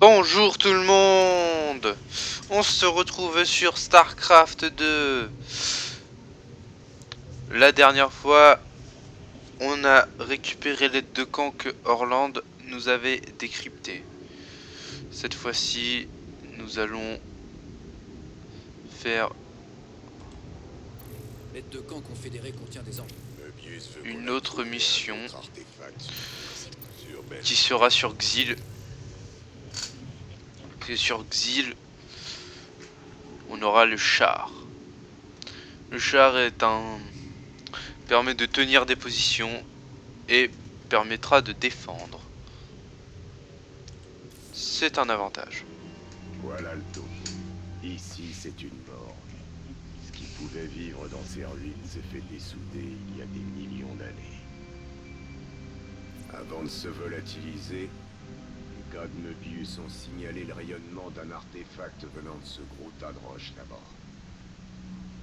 Bonjour tout le monde. On se retrouve sur StarCraft 2. La dernière fois, on a récupéré l'aide de camp que Orland nous avait décrypté. Cette fois-ci, nous allons faire L'aide de camp confédérée contient des ordres. une autre mission qui sera sur Xil. Et sur Xil, on aura le char. Le char permet de tenir des positions et permettra de défendre. C'est un avantage. Voilà le topo. Ici, c'est une mort. Ce qui pouvait vivre dans ces ruines s'est fait dessouder il y a des millions d'années. Avant de se volatiliser, les gars de Möbius ont signalé le rayonnement d'un artefact venant de ce gros tas de roches là-bas.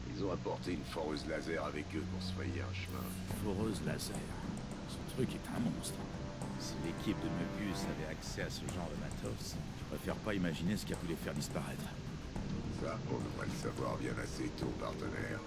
Ils ont apporté une foreuse laser avec eux pour se frayer un chemin. Foreuse laser. Ce truc est un monstre. Si l'équipe de Möbius avait accès à ce genre de matos, je préfère pas imaginer ce qui a pu les faire disparaître. Ça, on devrait le savoir bien assez tôt, partenaire.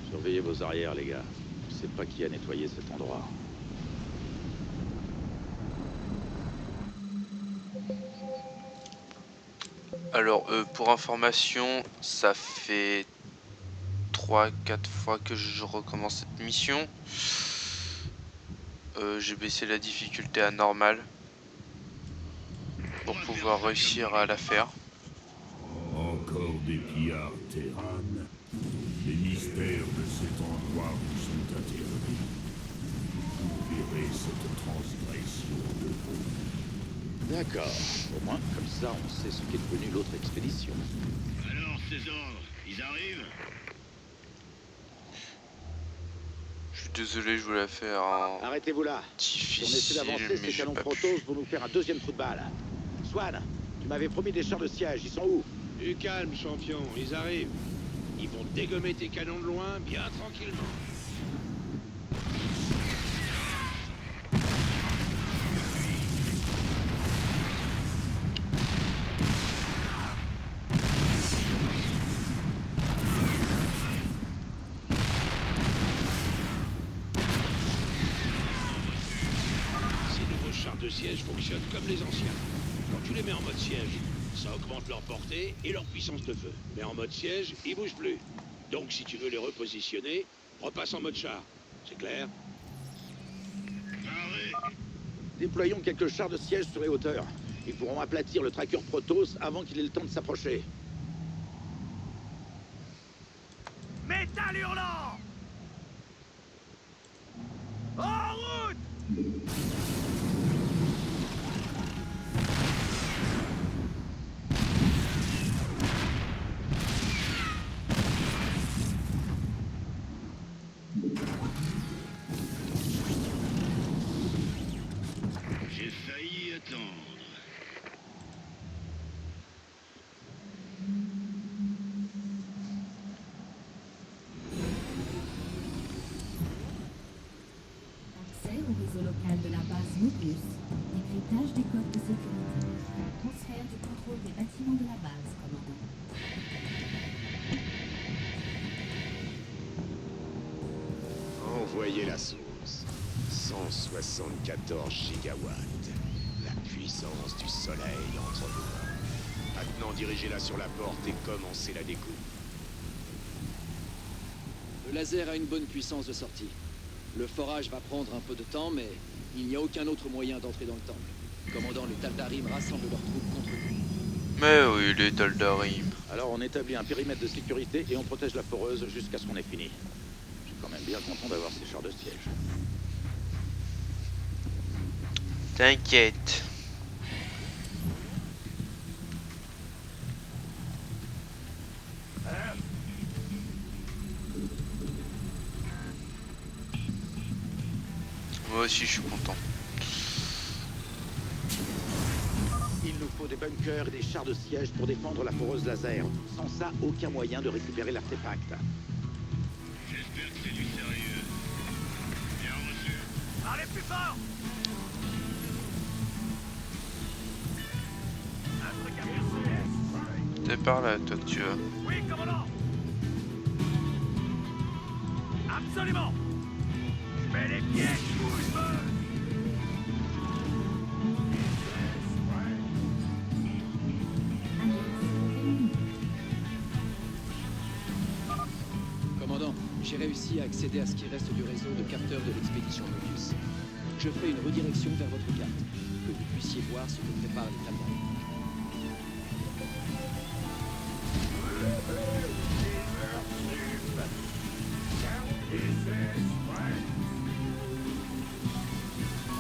Surveillez vos arrières, les gars. Je sais pas qui a nettoyé cet endroit. Alors, pour information, ça fait 3-4 fois que je recommence cette mission. J'ai baissé la difficulté à normale pour pouvoir réussir à la faire. Encore des pillards Terran. Les mystères de cet endroit vous sont interdits. Vous verrez cette transgression de vous. D'accord. Au moins, comme ça, on sait ce qu'est devenu l'autre expédition. Alors, ces ordres, ils arrivent? Je suis désolé, je voulais la faire en Arrêtez-vous là. Si on essaie difficile, d'avancer, mais ces j'ai canons pas Protoss pu. vont nous faire un deuxième trou de balle. Swan, tu m'avais promis des chars de siège, ils sont où? Du calme, champion, ils arrivent. Ils vont dégommer tes canons de loin, bien tranquillement. Ces nouveaux chars de siège fonctionnent comme les anciens. Quand tu les mets en mode siège, ça augmente leur portée et leur puissance de feu. Mais en mode siège, ils bougent plus. Donc si tu veux les repositionner, repasse en mode char. C'est clair? Déployons quelques chars de siège sur les hauteurs. Ils pourront aplatir le tracker Protoss avant qu'il ait le temps de s'approcher. Métal hurlant! En route! Mobius. Décryptage des codes de sécurité. Transfert du contrôle des bâtiments de la base, commandant. Envoyez la sauce. 174 gigawatts. La puissance du soleil entre vos mains. Maintenant, dirigez-la sur la porte et commencez la découpe. Le laser a une bonne puissance de sortie. Le forage va prendre un peu de temps, mais il n'y a aucun autre moyen d'entrer dans le temple. Commandant, les Tal'Darim rassemblent leurs troupes contre nous. Mais oui, les Tal'Darim. Alors on établit un périmètre de sécurité et on protège la foreuse jusqu'à ce qu'on ait fini. Je suis quand même bien content d'avoir ces chars de siège. T'inquiète. Moi aussi je suis content. Il nous faut des bunkers et des chars de siège pour défendre la foreuse laser. Sans ça, aucun moyen de récupérer l'artefact. J'espère que c'est du sérieux. Bien reçu. Parlez plus fort. Un truc à percer. C'est par là toi que tu vas. Oui, commandant. Absolument. Je mets les pieds où je veux. Commandant, j'ai réussi à accéder à ce qui reste du réseau de capteurs de l'expédition Mobius. Je ferai une redirection vers votre carte, que vous puissiez voir ce que préparent les Tal'Darim.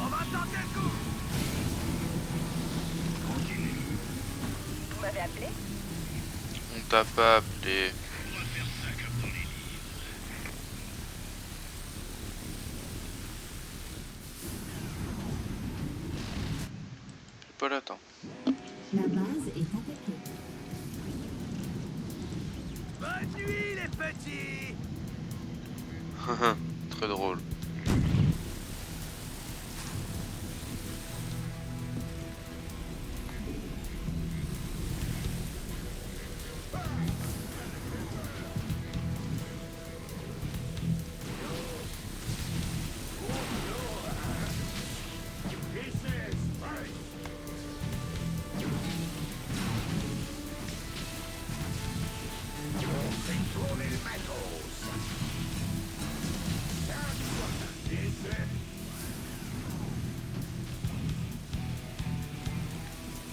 On va tenter le coup. Vous m'avez appelé? On t'a pas appelé. On va faire ça comme dans les livres. C'est pas là, attends. La base est attaquée. Bonne nuit, les petits. Très drôle.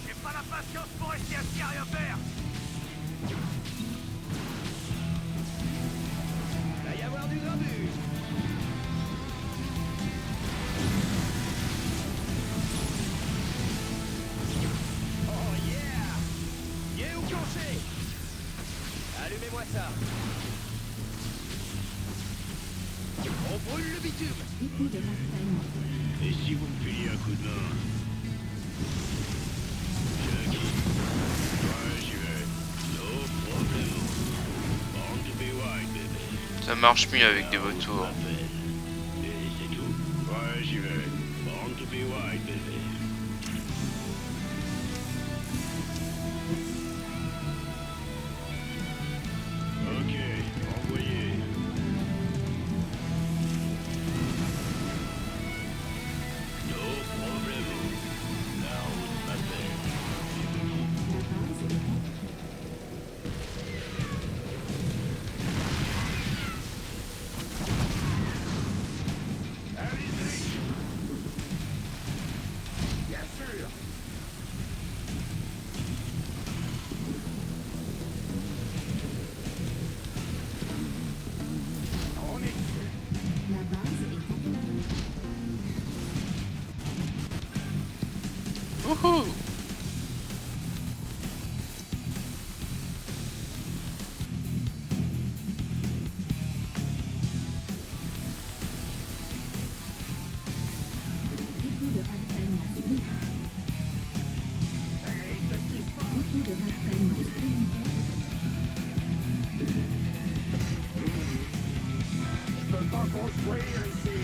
J'ai pas la patience pour rester assis à rien faire. Va y avoir du grabuge. Oh yeah. Bien au plancher. Allumez-moi ça. On brûle le bitume. Écho de ravitaillement. Et si vous me filiez un coup de main? Jackie. Ouais, j'y vais. No problem. Born to be wild, baby. Ça marche mieux avec des vautours. Et c'est tout. Ouais, j'y vais. Born to be wild, baby. Ok, envoyé. No problem. La route m'appelle. La base est attaquée. Bien sûr. La base est attaquée. Wouhou! Écho de ravitaillement supplémentaire. Écho de ravitaillement supplémentaire. Je peux pas construire ici.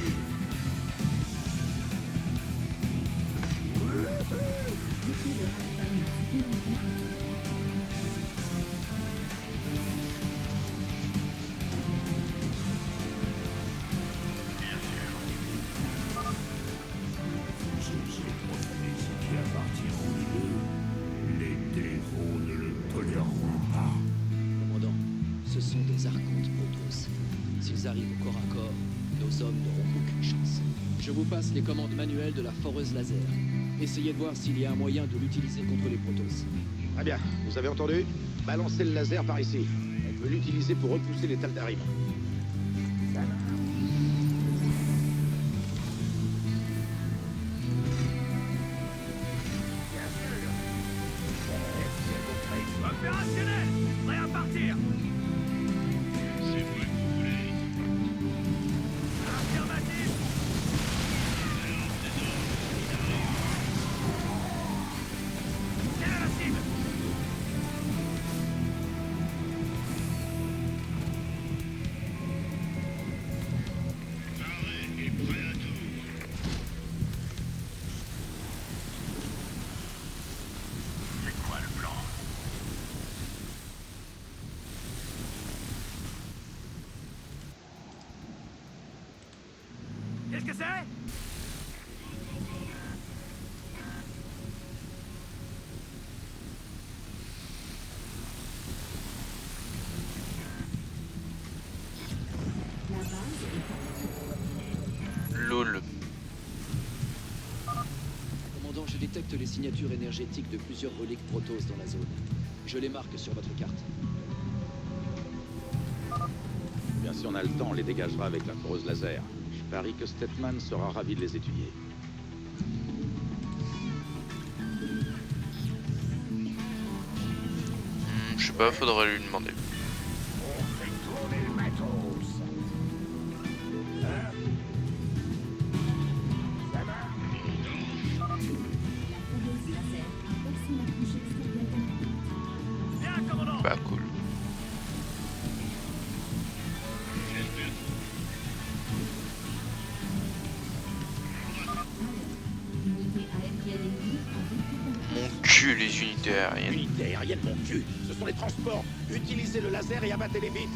s'ils arrivent au corps à corps, nos hommes n'auront aucune chance. Je vous passe les commandes manuelles de la foreuse laser. Essayez de voir s'il y a un moyen de l'utiliser contre les Protoss. Très bien, vous avez entendu? Balancez le laser par ici. On peut l'utiliser pour repousser les Tal'Darim. Opérationnel! Prêt à partir! C'est moi que vous voulez. Affirmatif! Quelle est la cible? Paré et prêt à tout. C'est quoi le plan? Qu'est-ce que c'est? La base est LOL. Commandant, je détecte les signatures énergétiques de plusieurs reliques Protoss dans la zone. Je les marque sur votre carte. Bien, si on a le temps, on les dégagera avec la foreuse laser. Je parie que Stetman sera ravi de les étudier. Je sais pas, faudrait lui demander. On fait tourner le matos. Ça va? la foreuse laser a percé la couche extérieure de la porte. Bien, commandant! Bah cool. Unité aérienne ennemie en récupération. Mon cul, les unités aériennes. Unité aérienne, mon cul! Ce sont les transports! Utilisez le laser et abattez-les vite!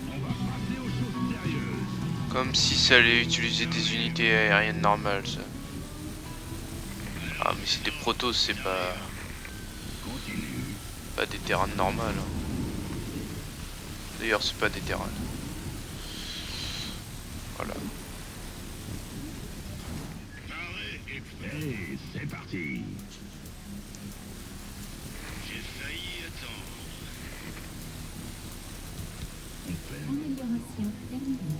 On va passer aux choses sérieuses. Comme si ça allait utiliser des unités aériennes normales, ça. Ah, mais c'est des Protoss, c'est pas... Continue. pas des terrains normales. Hein. D'ailleurs, c'est pas des terrains. Voilà. Paré et prêt. C'est parti. J'ai failli attendre. On fait. Amélioration terminée.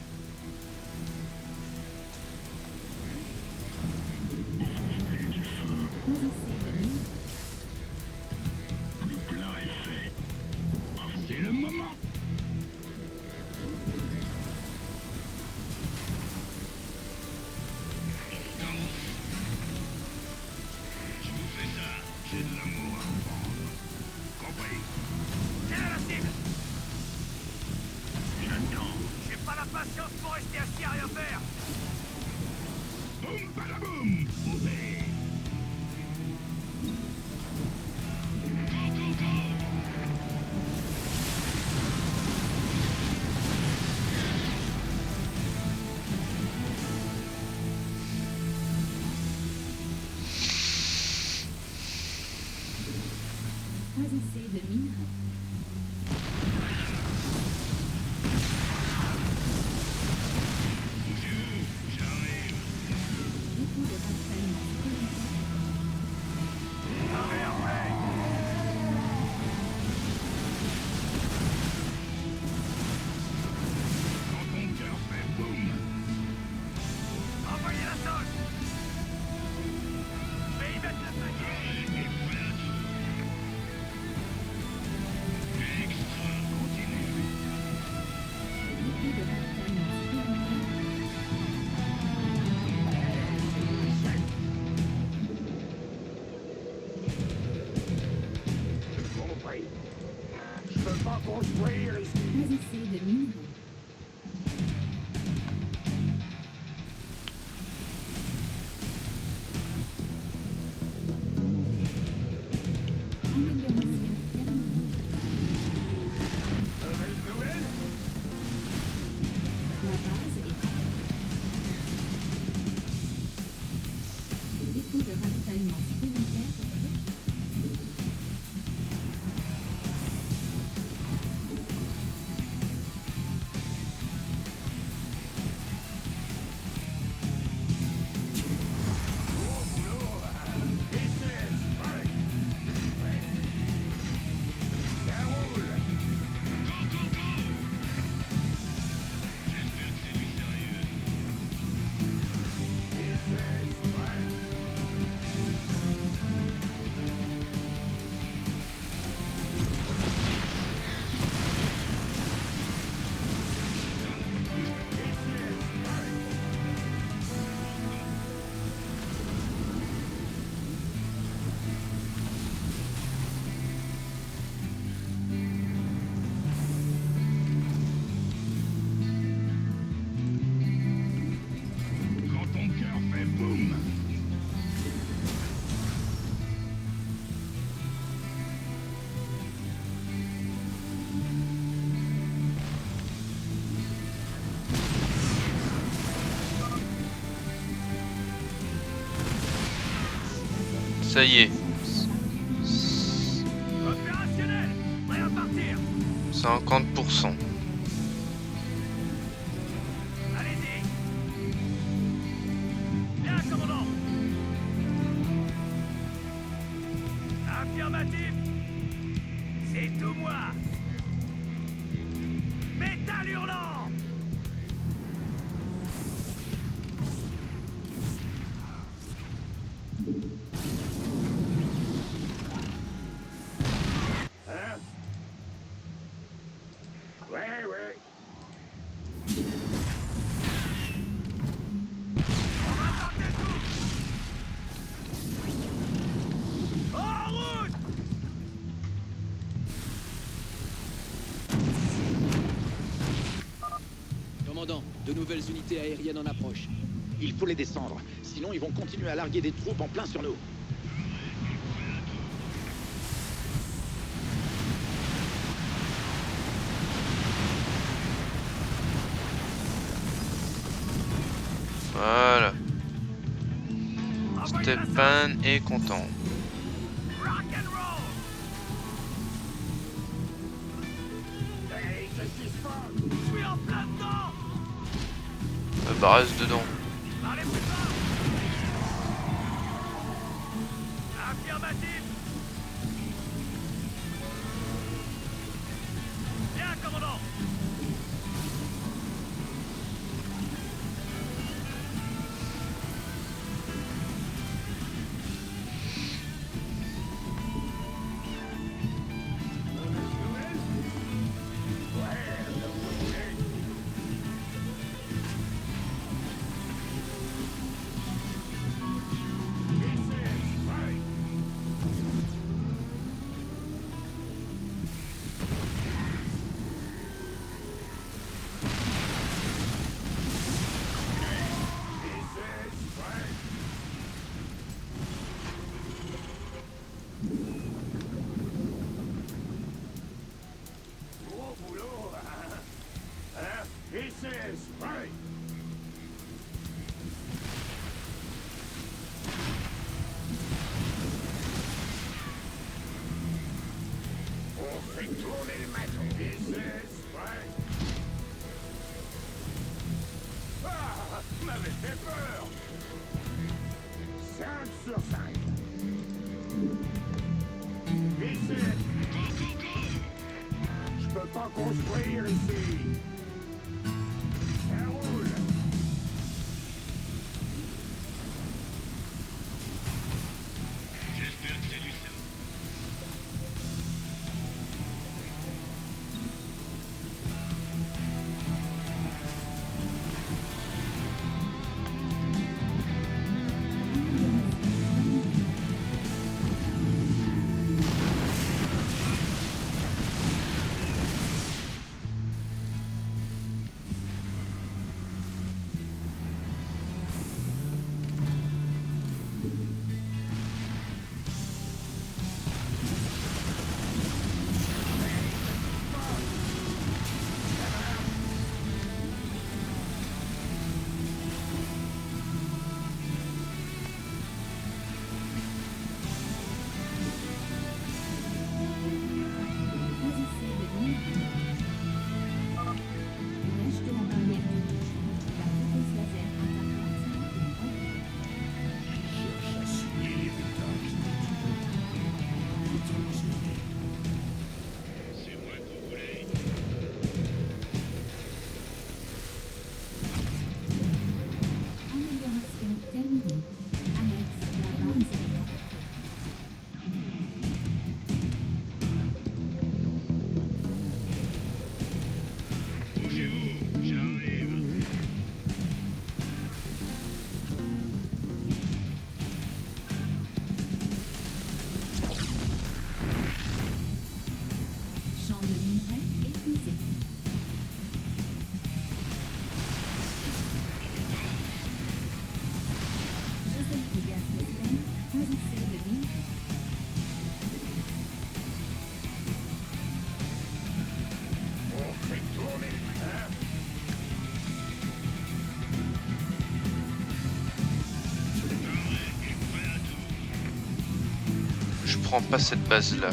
Position de mine. Le plein est fait. C'est le moment. Je vous fais ça. J'ai de l'amour à vous prendre. Compris. Quelle est la cible? J'attends. J'ai pas la patience pour rester assis à rien faire! Boum, badaboum. Mauvais. Go, go, go. Pas assez de minerais. J'arrive. Dépôt de ravitaillement supplémentaire. Arrêt après! Quand ton cœur fait boum. Envoyez la sauce! Je vais y mettre la panier! Paré et prêt à tout. Extra. Continue. Dépôt de ravitaillement supplémentaire. Compris. Je peux pas construire ici! Pas assez de minerais. Amélioration terminée. Mauvaise nouvelle? La base est prête. Dépôt de ravitaillement supplémentaire. Ça y est. Opérationnel. Prêt à partir. 50%. Allez-y. Bien, commandant. Affirmatif. C'est tout moi. Métal hurlant. Hein? Ouais, ouais. En route. Commandant, de nouvelles unités aériennes en approche. Il faut les descendre, sinon ils vont continuer à larguer des troupes en plein sur nous. Voilà. Envoyez la Stéphane est content. rock and roll. Hey, qu'est-ce qui se passe? Je suis en plein dedans. Bah reste dedans. Parlez plus fort. Affirmatif. Bien, commandant. Gros boulot, hein? Hein? This is right. On fait tourner le maton. This is right. Ah, m'avait fait peur. 5 sur 5. This is... Je peux pas construire ici. Ça roule. J'espère que c'est du ça. prends pas cette base là.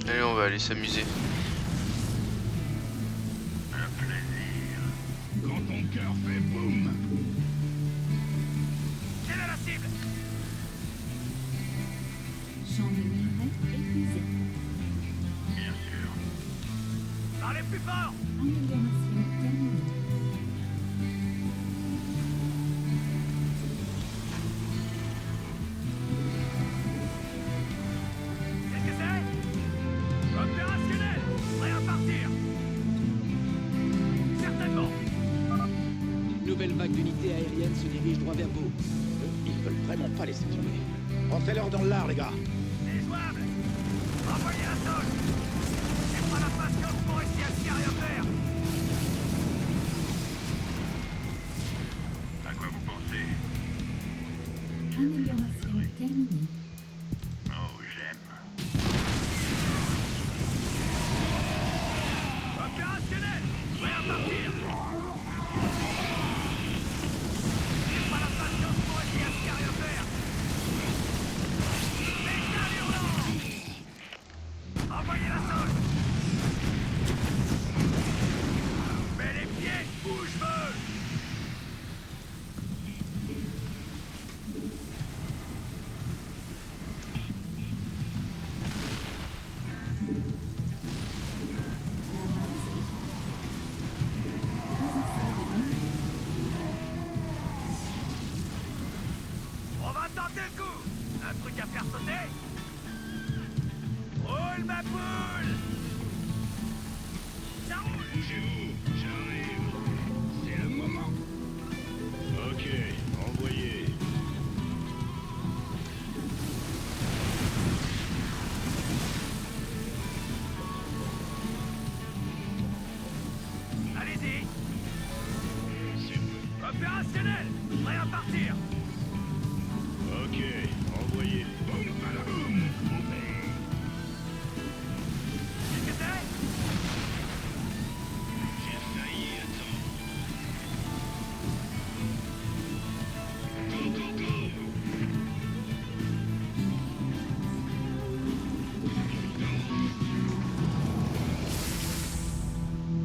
Allez, on va aller s'amuser. Quand ton cœur fait boum. Quelle est la cible? Champ de minerai épuisé. Bien sûr. Parlez plus fort! Amélioration terminée. Qu'est-ce que c'est? Opérationnel! Prêt à partir! Certainement! Une nouvelle vague d'unités aériennes se dirige droit vers vous. Ils veulent vraiment pas laisser tomber. Rentrez-leur dans l'art, les gars. C'est jouable! Envoyez la zone! J'ai pas la patience pour rester assis à rien faire! À quoi vous pensez? Amélioration terminée. Oh, j'aime. Opérationnel! Prêt à partir! J'ai pas la patience pour rester assis à rien faire! Métal hurlant! Envoyez la zone! Mais les pieds bougent-feu! On va tenter le coup! Un truc à faire sauter? Roule ma poule! Ça roule! Bougez-vous, j'arrive. C'est le moment. Ok, envoyez. Allez-y! C'est bon. Opérationnel! Prêt à partir! Ok, envoyez. Boum, balaboum. Qu'est-ce que c'est? J'ai failli à temps. Go, go, go.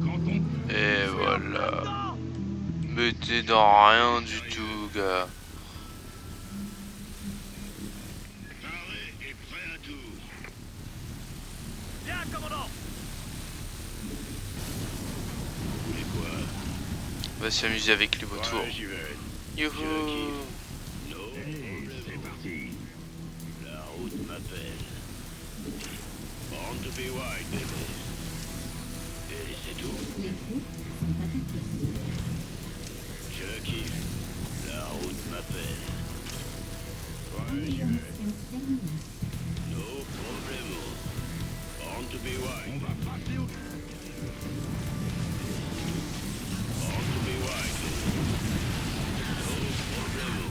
Quand on... Et voilà. Mais t'es dans rien du tout, gars. Paré et prêt à tout. Bien, commandant! Vous voulez quoi? On va s'amuser avec les vautours. Ouais, j'y vais. Youhou! No problème. C'est parti. La route m'appelle. Born to be wild, bébé. Et c'est tout. Les groupes sont attaqués. Je kiffe. La route m'appelle. Ouais, j'y vais. Amélioration terminée. No problemo. Born to be wild. On va passer au... Born to be wild. No problemo.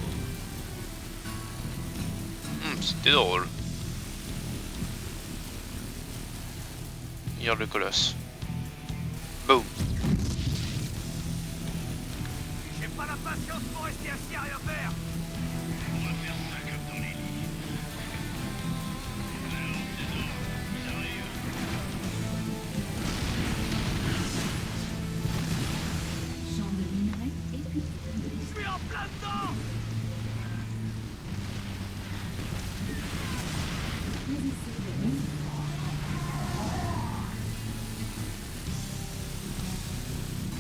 C'était drôle. Hier le colosse. Boum. J'ai pas la patience pour rester assis à rien faire! On va faire ça comme dans les lits. Alors, c'est ça. J'arrive. Champ de minerai épuisé. Je suis en plein dedans! Choisissez le minerai.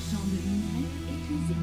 Champ de minerai épuisé.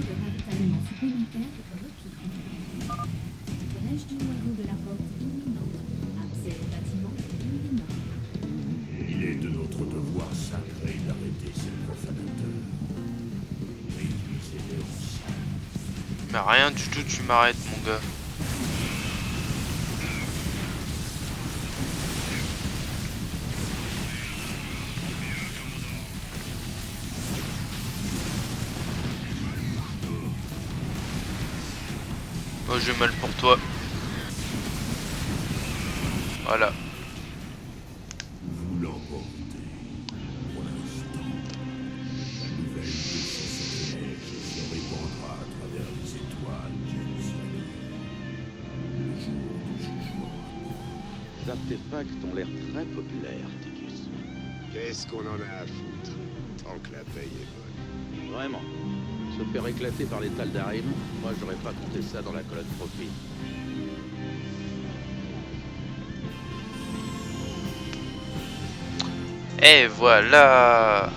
de ravitaillement supplémentaire requis. Brèche du noyau de la porte imminente. Accès au bâtiment imminent. Il est de notre devoir sacré d'arrêter ces profanateurs. Réduisez-les en sang. Mais rien du tout, tu m'arrêtes, mon gars. Oh, j'ai mal pour toi. Voilà. Vous l'emportez. Pour l'instant, la nouvelle puissance se répandra à travers les étoiles, James. Le jour du jugement. Les artefacts ont l'air très populaires, Ticus. Qu'est-ce qu'on en a à foutre, tant que la paye est bonne. Vraiment. Se faire éclater par les Taldarim, moi j'aurais pas compté ça dans la colonne profit. Et voilà.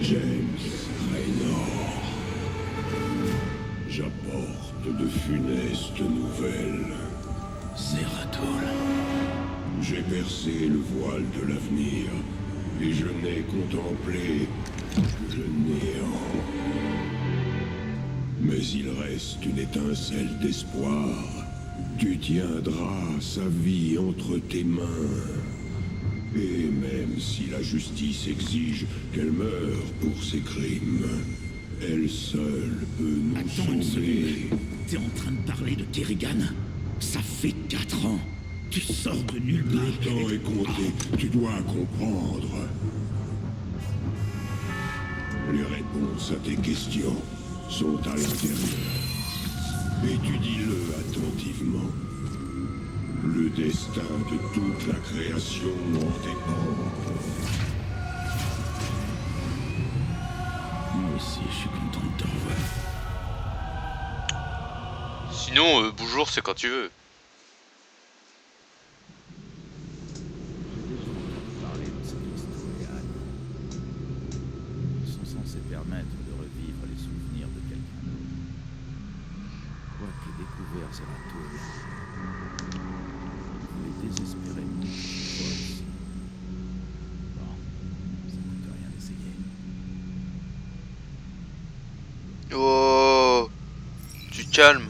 James Raynor. J'apporte de funestes nouvelles. Zeratul. J'ai percé le voile de l'avenir et je n'ai contemplé que le néant. Mais il reste une étincelle d'espoir. Tu tiendras sa vie entre tes mains. Et même si la justice exige qu'elle meure pour ses crimes, elle seule peut nous Attends une sauver. seconde. T'es en train de parler de Kerrigan? Ça fait 4 ans. Tu sors de nulle part. Le temps est compté, tu dois comprendre. Les réponses à tes questions sont à l'intérieur. Étudie-le attentivement. Le destin de toute la création en dépend. Moi aussi, je suis content de te revoir. Sinon, bonjour, c'est quand tu veux. Parler de cette histoire. Ils sont censés permettre de revivre les souvenirs de quelqu'un d'autre. Toi qui ai découvert Zeratul, il voulait désespérément force. Bon, ça ne coûte rien d'essayer. Oh, tu te calmes.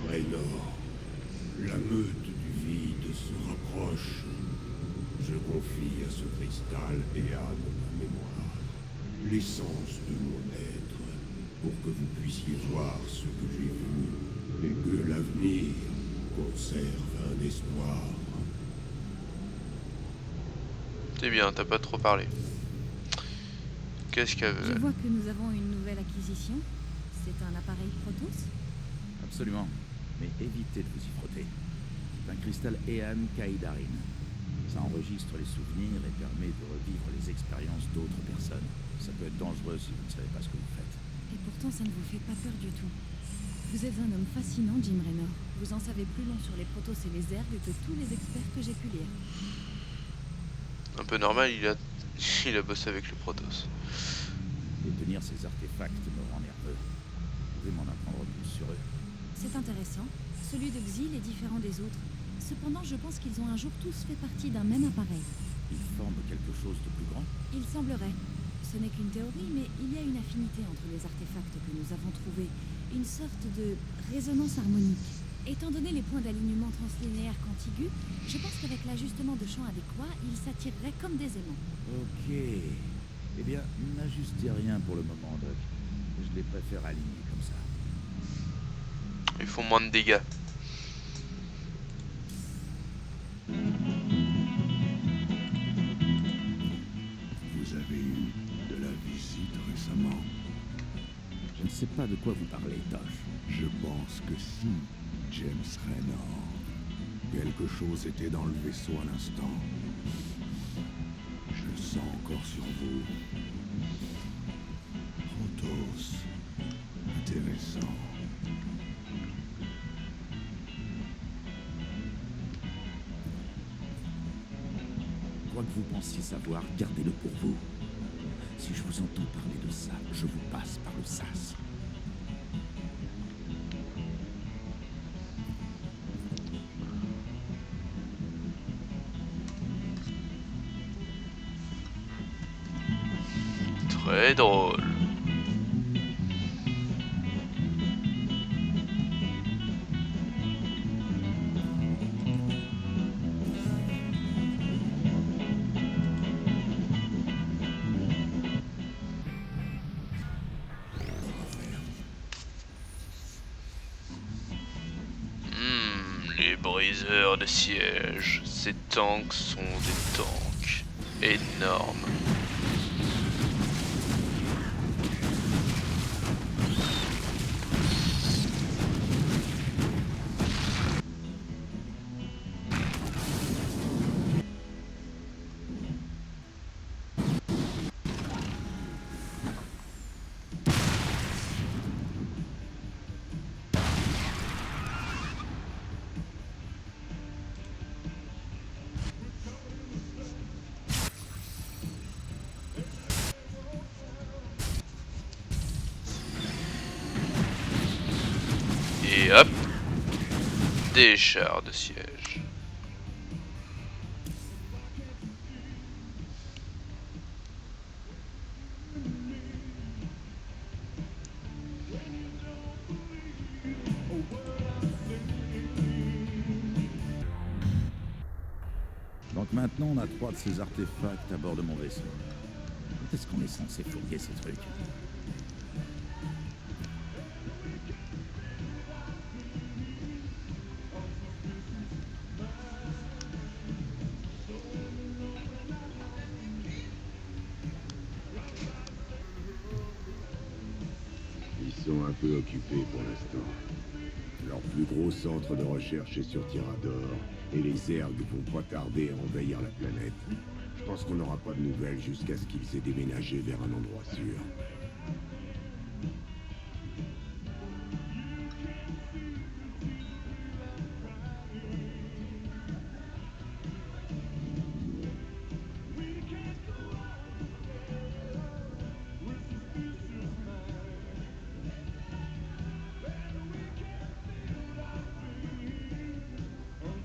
Raynor, la meute du vide se rapproche. Je confie à ce cristal et à ma mémoire l'essence de mon être, pour que vous puissiez voir ce que j'ai vu, et que l'avenir conserve un espoir. C'est bien, t'as pas trop parlé. Qu'est-ce qu'elle Je veut? vois que nous avons une nouvelle acquisition. C'est un appareil Protoss? Absolument. Mais évitez de vous y frotter. C'est un cristal Ean Kaidarin. Ça enregistre les souvenirs et permet de revivre les expériences d'autres personnes. Ça peut être dangereux si vous ne savez pas ce que vous faites. Et pourtant, ça ne vous fait pas peur du tout. Vous êtes un homme fascinant, Jim Raynor. Vous en savez plus long sur les protos et les ergs que tous les experts que j'ai pu lire. Un peu normal, il a bossé avec les Protoss. Détenir ces artefacts me rend nerveux. Vous pouvez m'en apprendre plus sur eux. C'est intéressant. Celui de Xil est différent des autres. Cependant, je pense qu'ils ont un jour tous fait partie d'un même appareil. Ils forment quelque chose de plus grand? Il semblerait. Ce n'est qu'une théorie, mais il y a une affinité entre les artefacts que nous avons trouvés. Une sorte de résonance harmonique. Étant donné les points d'alignement translinéaires contigus, je pense qu'avec l'ajustement de champ adéquat, ils s'attireraient comme des aimants. Ok. Eh bien, n'ajustez rien pour le moment, Doc. Je les préfère alignés comme ça. Ils font moins de dégâts. Vous avez eu de la visite récemment? Je ne sais pas de quoi vous parlez, Tosh. Je pense que si, James Raynor. Quelque chose était dans le vaisseau à l'instant. Je le sens encore sur vous. Protoss. Intéressant. Quoi que vous pensiez savoir, gardez-le pour vous. Si je vous entends parler de ça, je vous passe par le sas. Très drôle. Les briseurs de siège. Ces tanks sont des tanks énormes. Et hop, des chars de siège. Donc maintenant, on a 3 de ces artefacts à bord de mon vaisseau. Quand est-ce qu'on est censé fourguer ces trucs? Ils sont un peu occupés pour l'instant. Leur plus gros centre de recherche est sur Tirador, et les ergs vont pas tarder à envahir la planète. Je pense qu'on n'aura pas de nouvelles jusqu'à ce qu'ils aient déménagé vers un endroit sûr.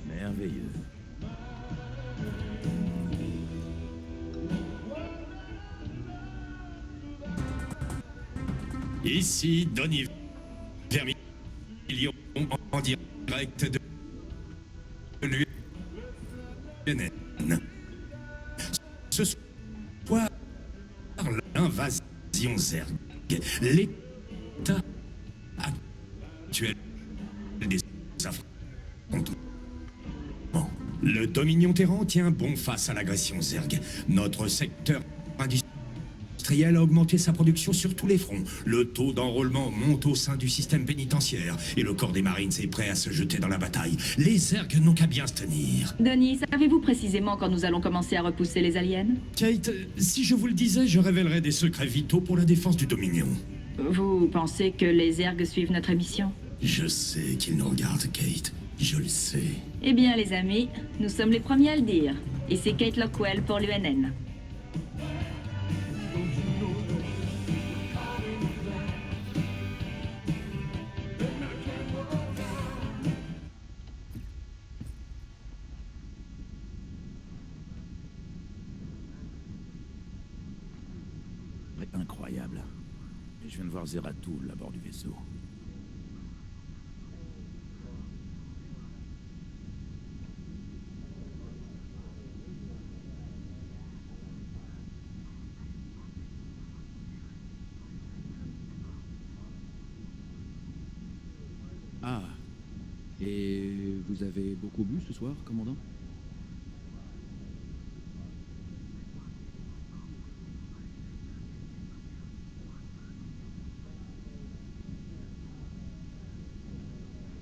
Merveilleux. Ici, Donny Vermilion en direct de l'UNN. Ce soir, l'invasion Zerg, l'état actuel des affrontements. Le Dominion Terran tient bon face à l'agression Zerg. Notre secteur industriel industriel a augmenté sa production sur tous les fronts. Le taux d'enrôlement monte au sein du système pénitentiaire. Et le corps des Marines est prêt à se jeter dans la bataille. Les Zergs n'ont qu'à bien se tenir. Denis, savez-vous précisément quand nous allons commencer à repousser les aliens? Kate, si je vous le disais, je révélerais des secrets vitaux pour la défense du Dominion. Vous pensez que les Zergs suivent notre mission? Je sais qu'ils nous regardent, Kate. Je le sais. Eh bien, les amis, nous sommes les premiers à le dire. Et c'est Kate Lockwell pour l'UNN. Incroyable. Et je viens de voir Zeratul à bord du vaisseau. Ah. Et vous avez beaucoup bu ce soir, commandant?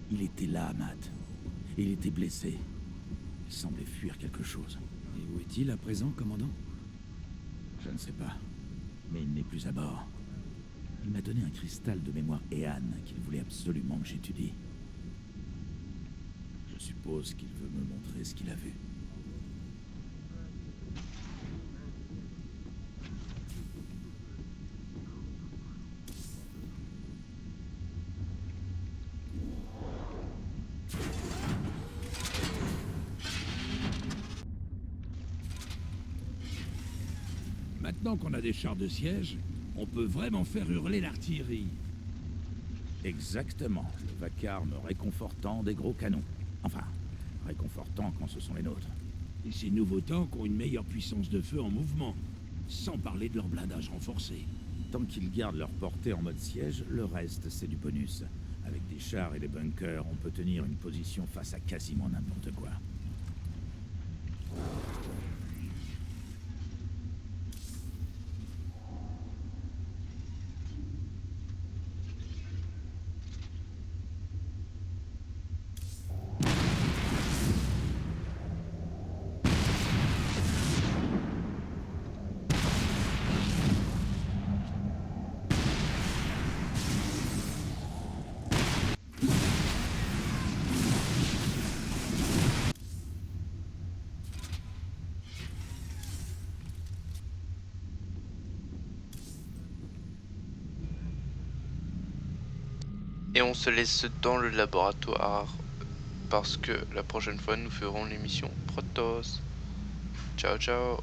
Il était là, Matt. Et il était blessé. Il semblait fuir quelque chose. Et où est-il à présent, commandant? Je ne sais pas. Mais il n'est plus à bord. Il m'a donné un cristal de mémoire Ean qu'il voulait absolument que j'étudie. Je suppose qu'il veut me montrer ce qu'il a vu. Maintenant qu'on a des chars de siège, on peut vraiment faire hurler l'artillerie. Exactement. Le vacarme réconfortant des gros canons. Enfin, réconfortant quand ce sont les nôtres. Et ces nouveaux tanks ont une meilleure puissance de feu en mouvement, sans parler de leur blindage renforcé. Tant qu'ils gardent leur portée en mode siège, le reste c'est du bonus. Avec des chars et des bunkers, on peut tenir une position face à quasiment n'importe quoi. Et on se laisse dans le laboratoire parce que la prochaine fois nous ferons l'émission Protoss. Ciao ciao.